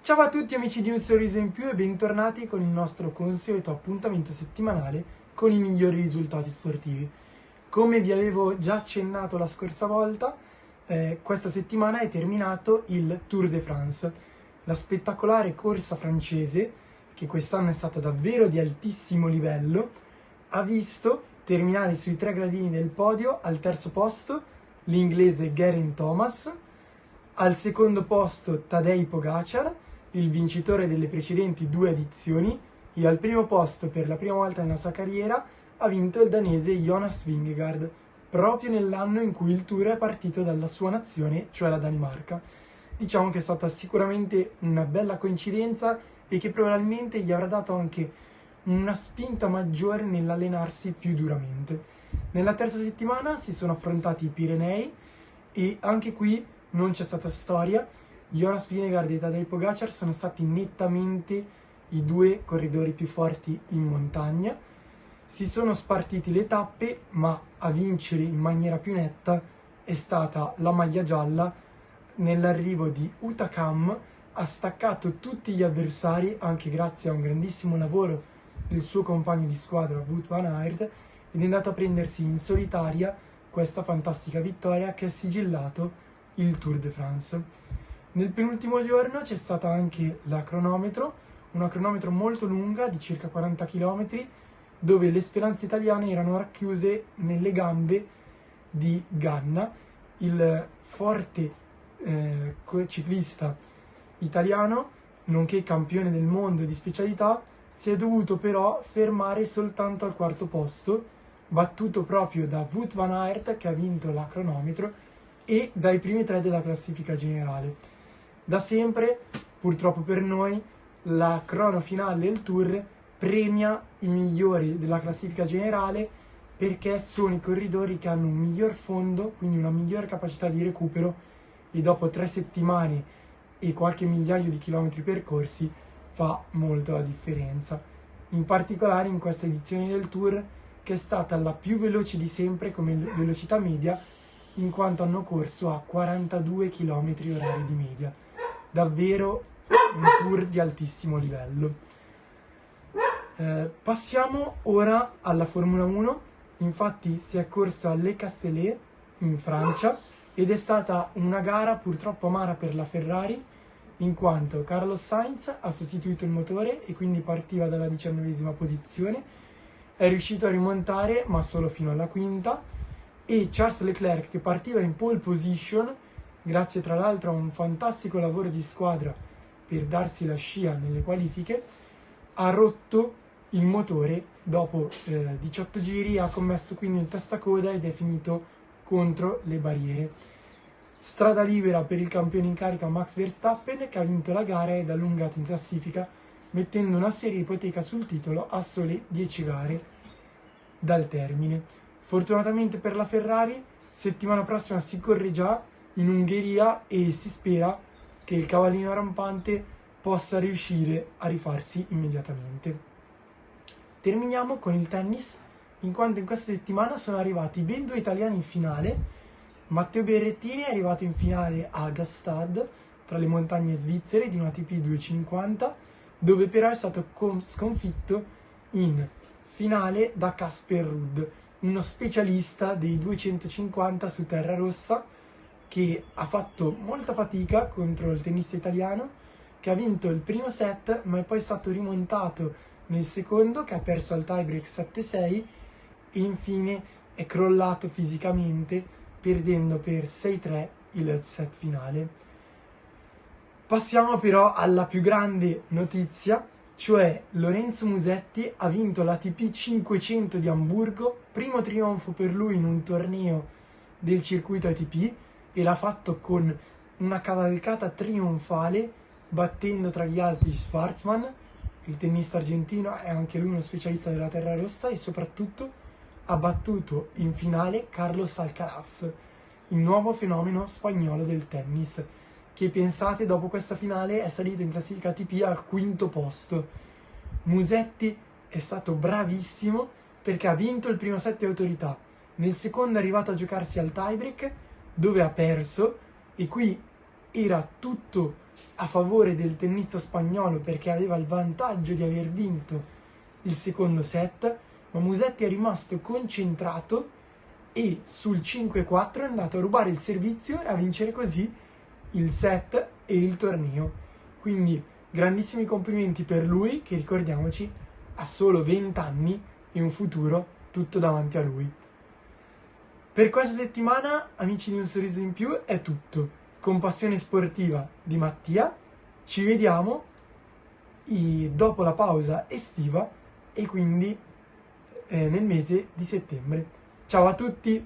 Ciao a tutti amici di Un Sorriso in Più e bentornati con il nostro consueto appuntamento settimanale con i migliori risultati sportivi. Come vi avevo già accennato la scorsa volta, questa settimana è terminato il Tour de France, la spettacolare corsa francese, che quest'anno è stata davvero di altissimo livello, ha visto terminare sui 3 gradini del podio al terzo posto l'inglese Geraint Thomas, al secondo posto Tadej Pogacar, il vincitore delle precedenti 2 edizioni, e al primo posto per la prima volta nella sua carriera ha vinto il danese Jonas Vingegaard, proprio nell'anno in cui il Tour è partito dalla sua nazione, cioè la Danimarca. Diciamo che è stata sicuramente una bella coincidenza e che probabilmente gli avrà dato anche una spinta maggiore nell'allenarsi più duramente. Nella terza settimana si sono affrontati i Pirenei e anche qui non c'è stata storia. Jonas Vingegaard e Tadej Pogacar sono stati nettamente i 2 corridori più forti in montagna. Si sono spartiti le tappe, ma a vincere in maniera più netta è stata la maglia gialla. Nell'arrivo di Utakam ha staccato tutti gli avversari, anche grazie a un grandissimo lavoro del suo compagno di squadra Wout van Aert, ed è andato a prendersi in solitaria questa fantastica vittoria che ha sigillato il Tour de France. Nel penultimo giorno c'è stata anche una cronometro molto lunga di circa 40 km, dove le speranze italiane erano racchiuse nelle gambe di Ganna, il forte ciclista italiano, nonché campione del mondo di specialità. Si è dovuto però fermare soltanto al quarto posto, battuto proprio da Wout van Aert, che ha vinto la cronometro, e dai primi 3 della classifica generale. Da sempre, purtroppo per noi, la crono finale del Tour premia i migliori della classifica generale perché sono i corridori che hanno un miglior fondo, quindi una migliore capacità di recupero, e dopo 3 settimane e qualche migliaio di chilometri percorsi fa molto la differenza. In particolare in questa edizione del Tour, che è stata la più veloce di sempre come velocità media, in quanto hanno corso a 42 km orari di media. Davvero un Tour di altissimo livello. Passiamo ora alla Formula 1. Infatti si è corso a Le Castellet in Francia ed è stata una gara purtroppo amara per la Ferrari, in quanto Carlos Sainz ha sostituito il motore e quindi partiva dalla 19ª posizione, è riuscito a rimontare ma solo fino alla quinta, e Charles Leclerc, che partiva in pole position grazie tra l'altro a un fantastico lavoro di squadra per darsi la scia nelle qualifiche, ha rotto il motore dopo 18 giri, ha commesso quindi il testacoda ed è finito contro le barriere. Strada libera per il campione in carica Max Verstappen, che ha vinto la gara ed allungato in classifica, mettendo una seria ipoteca sul titolo a sole 10 gare dal termine. Fortunatamente per la Ferrari, settimana prossima si corre già in Ungheria e si spera che il cavallino rampante possa riuscire a rifarsi immediatamente. Terminiamo con il tennis, in quanto in questa settimana sono arrivati ben 2 italiani in finale. Matteo Berrettini è arrivato in finale a Gstaad, tra le montagne svizzere, di una ATP 250, dove però è stato sconfitto in finale da Casper Ruud, uno specialista dei 250 su terra rossa, che ha fatto molta fatica contro il tennista italiano, che ha vinto il primo set ma è poi stato rimontato nel secondo, che ha perso al tiebreak 7-6, e infine è crollato fisicamente perdendo per 6-3 il set finale. Passiamo però alla più grande notizia, cioè Lorenzo Musetti ha vinto l'ATP 500 di Amburgo, primo trionfo per lui in un torneo del circuito ATP, e l'ha fatto con una cavalcata trionfale, battendo tra gli altri Schwartzman, il tennista argentino, è anche lui uno specialista della terra rossa, e soprattutto ha battuto in finale Carlos Alcaraz, il nuovo fenomeno spagnolo del tennis, che pensate dopo questa finale è salito in classifica ATP al 5° posto. Musetti è stato bravissimo perché ha vinto il primo set di autorità, nel secondo è arrivato a giocarsi al tiebreak dove ha perso, e qui era tutto a favore del tennista spagnolo perché aveva il vantaggio di aver vinto il secondo set, ma Musetti è rimasto concentrato e sul 5-4 è andato a rubare il servizio e a vincere così il set e il torneo. Quindi grandissimi complimenti per lui che, ricordiamoci, ha solo 20 anni e un futuro tutto davanti a lui. Per questa settimana, amici di Un Sorriso in Più, è tutto. Con Passione Sportiva di Mattia ci vediamo dopo la pausa estiva e quindi nel mese di settembre. Ciao a tutti!